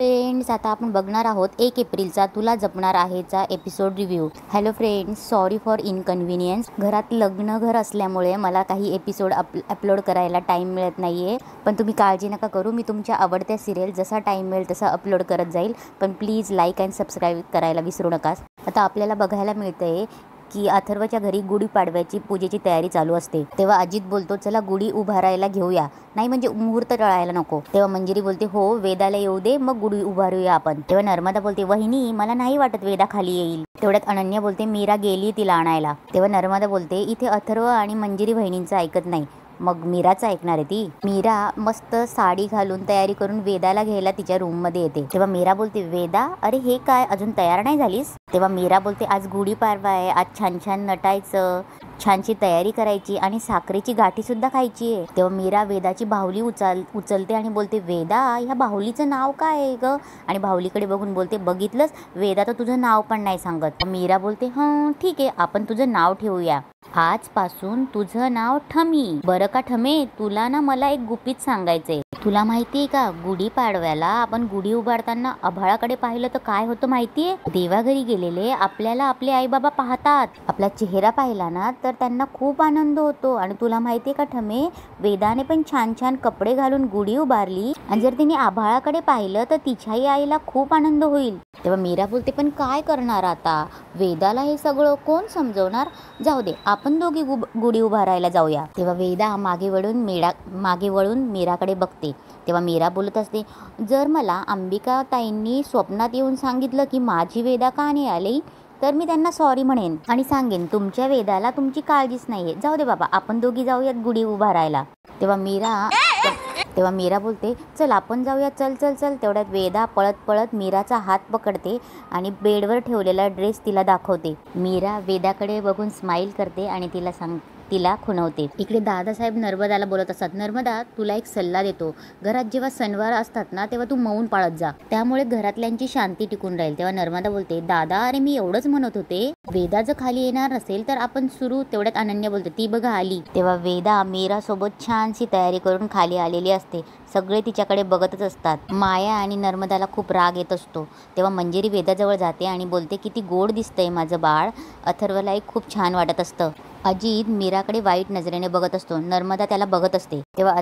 Friends, आता आपण बघणार आहोत 1 एप्रिलचा तुला जपणार आहेचा episode review. Hello friends, sorry for inconvenience. घरात लग्न घर असल्यामुळे मला काही एपिसोड अपलोड करायला टाईम मिळत नाही आहे. पण तुम्ही काळजी नका करू, मी तुमच्या आवडत्या सिरियल जसा टाईम मिळेल तसा अपलोड करत जाईल. पण प्लीज लाईक अँड सबस्क्राईब करायला विसरू नका. आता आपल्याला बघायला मिळतंय की अथर्वच्या घरी गुढीपाडव्याची पूजेची तयारी चालू असते. तेव्हा अजित बोलतो, चला गुढी उभारायला घेऊया, नाही म्हणजे मुहूर्त टळायला नको. तेव्हा मंजिरी बोलते, हो वेदाला येऊ दे, मग गुढी उभारूया आपण. तेव्हा नर्मदा बोलते, वहिनी मला नाही वाटत वेदा खाली येईल. तेवढ्यात अनन्या बोलते, मीरा गेली तिला आणायला. तेव्हा नर्मदा बोलते, इथे अथर्व आणि मंजिरी बहिणींचं ऐकत नाही, मग मीराचं ऐकणार आहे ती. मीरा मस्त साडी घालून तयारी करून वेदाला घ्यायला तिच्या रूम मध्ये येते. तेव्हा मीरा बोलते, वेदा अरे हे काय, अजून तयार नाही झालीस? तेव्हा मीरा बोलते, आज गुढीपाडवा आहे, आज छान छान नटायचं, छानशी तयारी करायची आणि साखरेची गाठी सुद्धा खायची आहे. तेव्हा मीरा वेदाची बाहुली उचलते आणि बोलते, वेदा ह्या बाहुलीचं नाव काय आहे ग? आणि बाहुलीकडे बघून बोलते, बघितलंस वेदा तर तुझं नाव पण नाही सांगत. मीरा बोलते, ठीक आहे, आपण तुझं नाव ठेवूया, आजपासून तुझं नाव ठमी. बरं का ठमे, तुला ना मला एक गुपित सांगायचंय. तुला माहितीये का, गुढीपाडव्याला आपण गुढी उभारताना आभाळाकडे पाहिलं तर काय होतं माहितीये? देवाघरी गेलेले आपल्याला आपले आई बाबा पाहतात. आपला चेहरा पाहिला ना तर त्यांना खूप आनंद होतो. आणि तुला माहितीये का ठमे, वेदाने पण छान छान कपडे घालून गुढी उभारली आणि जर तिने आभाळाकडे पाहिलं तर तिच्याही आईला खूप आनंद होईल. तेव्हा मीरा बोलते, पण काय करणार आता, वेदाला हे सगळं कोण समजवणार? जाऊ दे, आपण दोघी गुढी उभारायला जाऊया. तेव्हा वेदा मागे वळून मीराकडे बघते. तेव्हा मीरा बोलत असते, जर मला अंबिका ताईंनी स्वप्नात येऊन सांगितलं की माझी वेदा का नाही आली तर मी त्यांना सॉरी म्हणेन आणि सांगेन तुमच्या वेदाला तुमची काळजीच नाहीये. जाऊ दे बाबा, आपण दोघी जाऊयात गुढी उभारायला. तेव्हा मीरा बोलते, चल आपण जाऊया, चल चल चल. तेवढ्यात वेदा पळत पळत मीराचा हात पकडते आणि बेडवर ठेवलेला ड्रेस तिला दाखवते. मीरा वेदाकडे बघून स्माईल करते आणि तिला खुणवते. इकडे दादासाहेब नर्मदाला बोलत असतात, नर्मदा तुला एक सल्ला देतो, घरात जेव्हा सणवार असतात ना तेव्हा तू मौन पाळत जा, त्यामुळे घरातल्यांची शांती टिकून राहील. तेव्हा नर्मदा बोलते, दादा अरे मी एवढंच म्हणत होते, वेदा जर खाली येणार नसेल तर आपण सुरू. तेवढ्यात अनन्या बोलते, ती बघा आली. तेव्हा वेदा मीरा सोबत छानशी तयारी करून खाली आलेली असते. सगळे तिच्याकडे बघतच असतात. माया आणि नर्मदाला खूप राग येत असतो. तेव्हा मंजिरी वेदाजवळ जाते आणि बोलते, किती गोड दिसतंय माझं बाळ. अथर्वलाही खूप छान वाटत असतं. अजित मीराकडे वाईट नजरेने बघत असतो. नर्मदा त्याला बघत असते. तेव्हा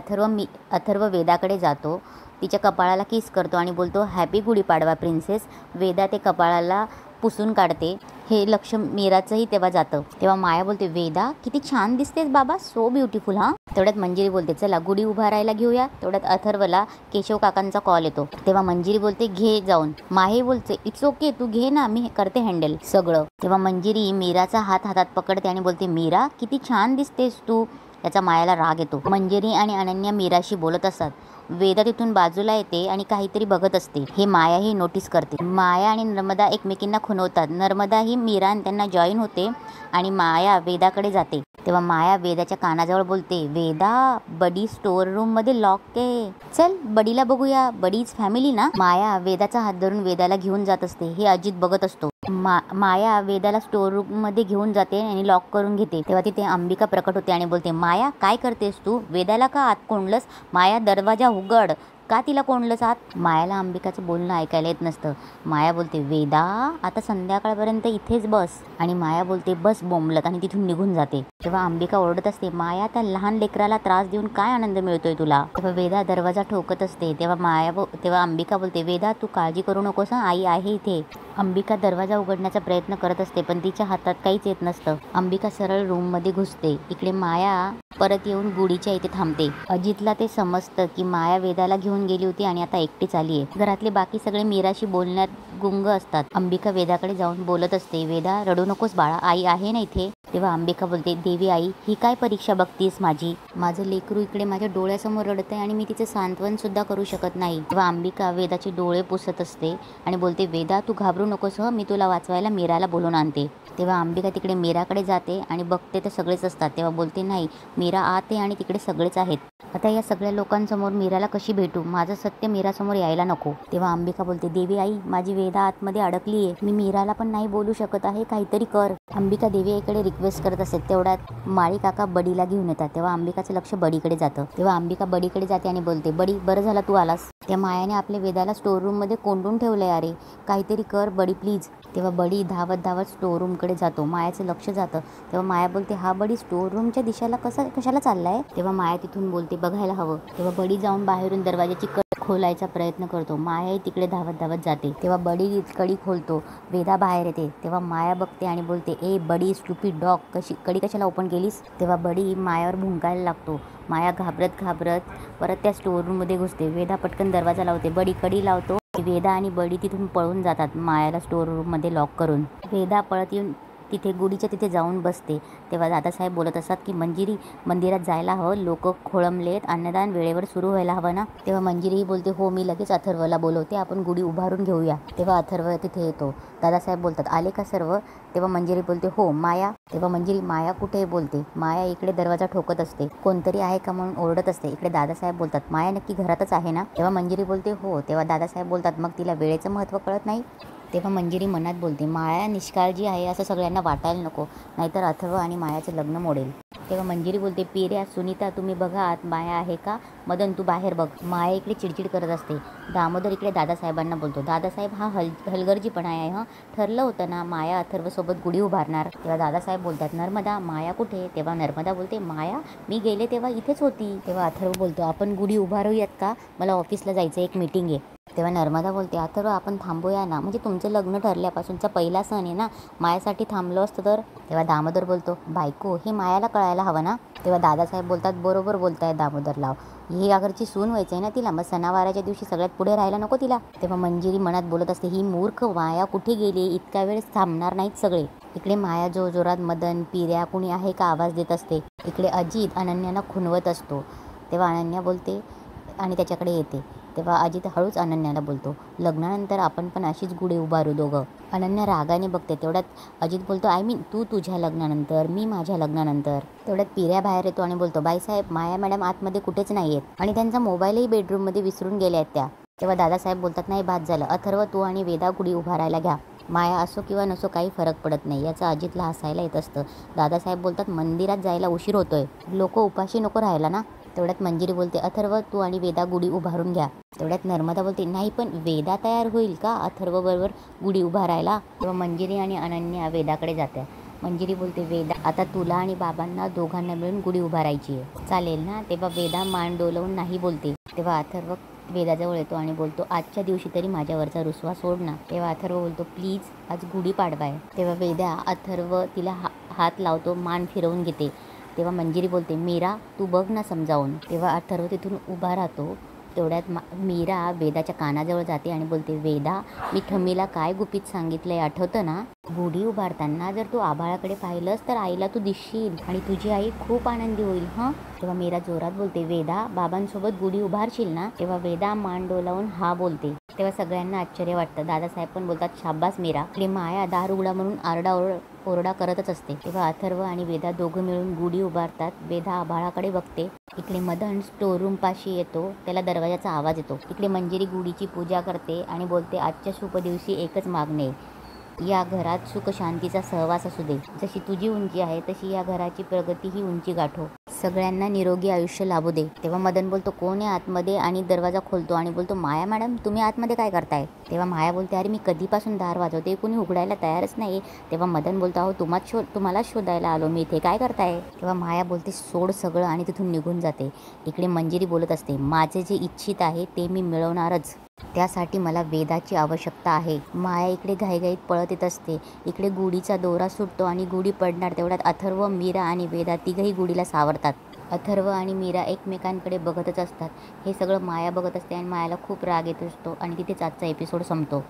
अथर्व वेदाकडे जातो, तिच्या कपाळाला किस करतो आणि बोलतो, हॅपी गुढीपाडवा प्रिन्सेस. वेदा ते कपाळाला पुसून काढते. हे लक्ष मीराचंही तेव्हा जातं. तेव्हा माया बोलते, वेदा किती छान दिसतेस बाबा, सो ब्युटिफुल. तेवढ्यात मंजिरी बोलते, चला गुढी उभारायला घेऊया. तेवढ्यात अथर्वला केशव काकांचा कॉल येतो. तेव्हा मंजिरी बोलते, घे जाऊन. माही बोलते, इट्स ओके, तू घे ना, मी करते हँडल सगळं. तेव्हा मंजिरी मीराचा हातात पकडते आणि बोलते, मीरा किती छान दिसतेस तू. याचा मायाला राग येतो. मंजिरी आणि अनन्या मीराशी बोलत असतात. वेदा तिथून बाजूला येते आणि काहीतरी बघत असते. हे मायाही नोटीस करते. माया आणि नर्मदा एकमेकींना खुणवतात. नर्मदा ही मीरा त्यांना जॉईन होते आणि माया वेदाकडे जाते. तेव्हा माया वेदाच्या कानाजवळ बोलते, वेदा बडी स्टोर रूम मध्ये लॉक आहे, चल बडीला बघूया, बडीच फॅमिली ना. माया वेदाचा हात धरून वेदाला घेऊन जात असते. हे अजित बघत असतो. माया वेदाला स्टोर रूम मध्ये घेऊन जाते आणि लॉक करून घेते. तेव्हा तिथे अंबिका प्रकट होते आणि बोलते, माया काय करतेस तू, वेदाला का आत कोंडलंस? माया दरवाजा उघड, का तिला कोंडलंस आत? मायाला अंबिकाचं बोलणं ऐकायला येत नसतं. माया बोलते, वेदा आता संध्याकाळपर्यंत इथेच बस. आणि माया बोलते, बस बोंबलत, आणि तिथून निघून जाते. तेव्हा अंबिका ओरडत असते, माया त्या लहान लेकराला त्रास देऊन काय आनंद मिळतोय तुला? तेव्हा वेदा दरवाजा ठोकत असते. तेव्हा अंबिका बोलते, वेदा तू काळजी करू नकोस, आई आहे इथे. अंबिका दरवाजा उघडण्याचा प्रयत्न करत असते पण तिच्या हातात काहीच येत नसतं. अंबिका सरळ रूम मध्ये घुसते. इकडे माया परत येऊन गुढीच्या इथे थांबते. अजितला ते समजतं की माया वेदाला घेऊन गेली होती आणि आता एकटीच आली आहे. घरातले बाकी सगळे मीराशी बोलण्यात गुंग असतात. अंबिका वेदाकडे जाऊन बोलत असते, वेदा रडू नकोस बाळा, आई आहे ना इथे. तेव्हा अंबिका बोलते, देवी आई ही काय परीक्षा बघतीस माझी? माझं लेकरू इकडे माझ्या डोळ्यासमोर रडतंय आणि मी तिचं सांत्वन सुद्धा करू शकत नाही. तेव्हा अंबिका वेदाचे डोळे पुसत असते आणि बोलते, वेदा तू घाबरू नकोस, मी तुला वाचवायला मीराला बोलून आणते. तेव्हा अंबिका तिकडे मीराकडे जाते आणि बघते तर सगळेच असतात. तेव्हा बोलते, नाही मीरा आत आहे आणि तिकडे सगळेच आहेत. आता या सगळ्या लोकांसमोर मीराला कशी भेटू? माझं सत्य मीरासमोर यायला नको. तेव्हा अंबिका बोलते देवी आई माझी वेदा आतमध्ये अडकली आहे, मी मीराला पण नाही बोलू शकत आहे, काहीतरी कर. अंबिका देवी आईकडे रिक्वेस्ट करत असते. तेवढ्यात माळी काका बडीला घेऊन येतात. तेव्हा अंबिकाचं लक्ष बडीकडे जातं. तेव्हा अंबिका बडीकडे जाते आणि बोलते बडी बरं झालं तू आलास. त्या मायाने आपल्या वेदाला स्टोर रूम मध्ये कोंडून ठेवलंय, अरे काहीतरी कर बडी प्लीज. तेव्हा बडी धावत धावत स्टोर रूमकडे जातो. मायाचं लक्ष जातं. तेव्हा माया बोलते हा बडी स्टोर रूमच्या दिशेला कशाला चाललाय. तेव्हा माया तिथून बोलते बघायला हवं. तेव्हा बडी जाऊन बाहेरून दरवाजाची कडी खोलायचा प्रयत्न करतो. मायाही तिकडे धावत धावत जाते. तेव्हा बडी कडी खोलतो. वेदा बाहेर येते. तेव्हा माया बघते आणि बोलते ए बडी स्टुपिड डॉग, कडी कशाला ओपन केलीस. तेव्हा बडी मायावर भुंकायला लागतो. माया घाबरत परत त्या स्टोर रूम मध्ये घुसते. वेदा पटकन दरवाजा लावते. बडी कडी लावतो. वेदा आणि बडी तिथून पळून जातात मायाला स्टोर रूम मध्ये लॉक करून. वेदा पळत येऊन तिथे गुढीच्या तिथे जाऊन बसते. तेव्हा दादासाहेब बोलत असतात की मंजिरी मंदिरात जायला हवं, लोक खोळंबलेत, अन्नदान वेळेवर सुरू व्हायला हवं ना. तेव्हा मंजिरीही बोलते हो मी लगेच अथर्वला बोलवते, आपण गुढी उभारून घेऊया. तेव्हा अथर्व तिथे येतो. दादासाहेब बोलतात आले का सर्व. तेव्हा मंजिरी बोलते हो. माया. तेव्हा मंजिरी माया कुठे बोलते. माया इकडे दरवाजा ठोकत असते. कोणतरी आहे का म्हणून ओरडत असते. इकडे दादासाहेब बोलतात माया नक्की घरातच आहे ना. तेव्हा मंजिरी बोलते हो. तेव्हा दादासाहेब बोलतात मग तिला वेळेचं महत्त्व कळत नाही. तेव्हा मंजिरी मनात बोलते माया निष्काळजी आहे असं सगळ्यांना वाटायला नको, नाहीतर अथर्व आणि मायाचं लग्न मोडेल. तेव्हा मंजिरी बोलते पिर्या सुनीता तुम्ही बघा आत माया आहे का. मदन तू बाहेर बघ. माया इकडे चिडचिड करत असते. दामोदर इकडे दादासाहेबांना बोलतो दादासाहेब हा हलगर्जीपणा आहे. हं ठरलं होतं ना माया अथर्व सोबत गुढी उभारणार. तेव्हा दादासाहेब बोलतात नर्मदा माया कुठे. तेव्हा नर्मदा बोलते माया मी गेले तेव्हा इथेच होती. तेव्हा अथर्व बोलतो आपण गुढी उभारूयात का, मला ऑफिसला जायचं, एक मीटिंग आहे. तेव्हा नर्मदा बोलते अथर्व आपण थांबूया ना, म्हणजे तुमचं लग्न ठरल्यापासूनचा पहिला सण आहे ना, मायासाठी थांबलो असतं तर. तेव्हा दामोदर बोलतो बायको हे मायाला कळायला हवं ना. तेव्हा दादासाहेब बोलतात बरोबर बोलताय दामोदरराव, ही अगरची सून व्हायचं आहे ना तिला, मग सणावाराच्या दिवशी सगळ्यात पुढे राहायला नको तिला. तेव्हा मंजिरी मनात बोलत असते ही मूर्ख माया कुठे गेली, इतका वेळ थांबणार नाहीत सगळे. इकडे माया जोरात मदन पिर्या कुणी आहे का आवाज देत असते. इकडे अजित अनन्याला खुणवत असतो. तेव्हा अनन्या बोलते आणि त्याच्याकडे येते. तेव्हा अजित हळूच अनन्याला बोलतो लग्नानंतर आपण पण अशीच गुढी उभारू दोघं. अनन्या रागाने बघते. तेवढ्यात अजित बोलतो आय मीन तू तुझ्या लग्नानंतर मी माझ्या लग्नानंतर. तेवढ्यात पिर्या बाहेर येतो आणि बोलतो बाईसाहेब माया मॅडम आतमध्ये कुठेच नाही आहेत आणि त्यांचा मोबाईलही बेडरूममध्ये विसरून गेल्या आहेत त्या. तेव्हा दादासाहेब बोलतात नाही बाद झालं, अथर्व तू आणि वेदा गुढी उभारायला घ्या, माया असो किंवा नसो काही फरक पडत नाही. याचं अजितला हसायला येत असतं. दादासाहेब बोलतात मंदिरात जायला उशीर होतोय, लोक उपाशी नको राहायला ना. तेवढ्यात मंजिरी बोलते अथर्व तू आणि वेदा गुढी उभारून घ्या. तेवढ्यात नर्मदा बोलते नाही पण वेदा तयार होईल का अथर्व बरोबर गुढी उभारायला. तेव्हा मंजिरी आणि अनन्या वेदाकडे जात्या. मंजिरी बोलते वेदा आता तुला आणि बाबांना दोघांना मिळून गुढी उभारायची आहे, चालेल ना. तेव्हा वेदा मान डोलवून नाही बोलते. तेव्हा अथर्व वेदाजवळ येतो आणि बोलतो आजच्या दिवशी तरी माझ्यावरचा रुसवा सोड ना. तेव्हा अथर्व बोलतो प्लीज आज गुढी पाडवा आहे. तेव्हा वेदा अथर्व तिला हात लावतो, मान फिरवून घेते. तेव्हा मंजिरी बोलते मीरा तू बघ ना समजावून. तेव्हा अथर्व तिथून उभा राहतो. तेवढ्यात मीरा वेदाच्या कानाजवळ जाते आणि बोलते वेदा मी ठमीला काय गुपित सांगितलंय आठवतं ना, गुढी उभारताना जर तू आभाळाकडे पाहिलंस तर आईला तू दिसशील आणि तुझी आई खूप आनंदी होईल हं. तेव्हा मीरा जोरात बोलते वेदा बाबांसोबत गुढी उभारशील ना. तेव्हा वेदा मान डोलावून हा बोलते. तेव्हा सगळ्यांना आश्चर्य वाटतं. दादासाहेब पण बोलतात शाब्बास मीरा. इकडे माया दार उघडा म्हणून ओरडा करतच असते. तेव्हा अथर्व आणि वेदा दोघं मिळून गुढी उभारतात. वेदा आभाळाकडे बघते. इकडे मदन स्टोर रूम पाशी येतो. त्याला दरवाजाचा आवाज येतो. इकडे मंजिरी गुढीची पूजा करते आणि बोलते आजच्या शुभ दिवशी एकच मागणे, या घरात सुख शांतीचा सहवास असू दे, जशी तुझी उंची आहे तशी या घराची प्रगती ही उंची गाठो, सगळ्यांना निरोगी आयुष्य लाभू दे. तेव्हा मदन बोलतो कोण आहे आतमध्ये आणि दरवाजा खोलतो आणि बोलतो माया मॅडम तुम्ही आतमध्ये काय करताय. तेव्हा माया बोलते अरे मी कधीपासून दार वाजवते, कोणी उघडायला तयारच नाही. तेव्हा मदन बोलतो अहो तुम्हाला शोधायला आलो मी इथे, काय करताय. तेव्हा माया बोलते सोड सगळं आणि तिथून निघून जाते. इकडे मंजिरी बोलत असते माझे जे इच्छित आहे ते मी मिळवणारच, त्यासाठी मला वेदाची आवश्यकता आहे. माया इकडे घाईघाईत पळत येत असते. इकडे गुढीचा दोरा सुटतो आणि गुढी पडणार. तेवढ्यात अथर्व मीरा आणि वेदा तिघही गुढीला सावरतात. अथर्व आणि मीरा एकमेकांकडे बघतच असतात. हे सगळं माया बघत असते आणि मायाला खूप राग येत असतो आणि तिथेच आजचा एपिसोड संपतो.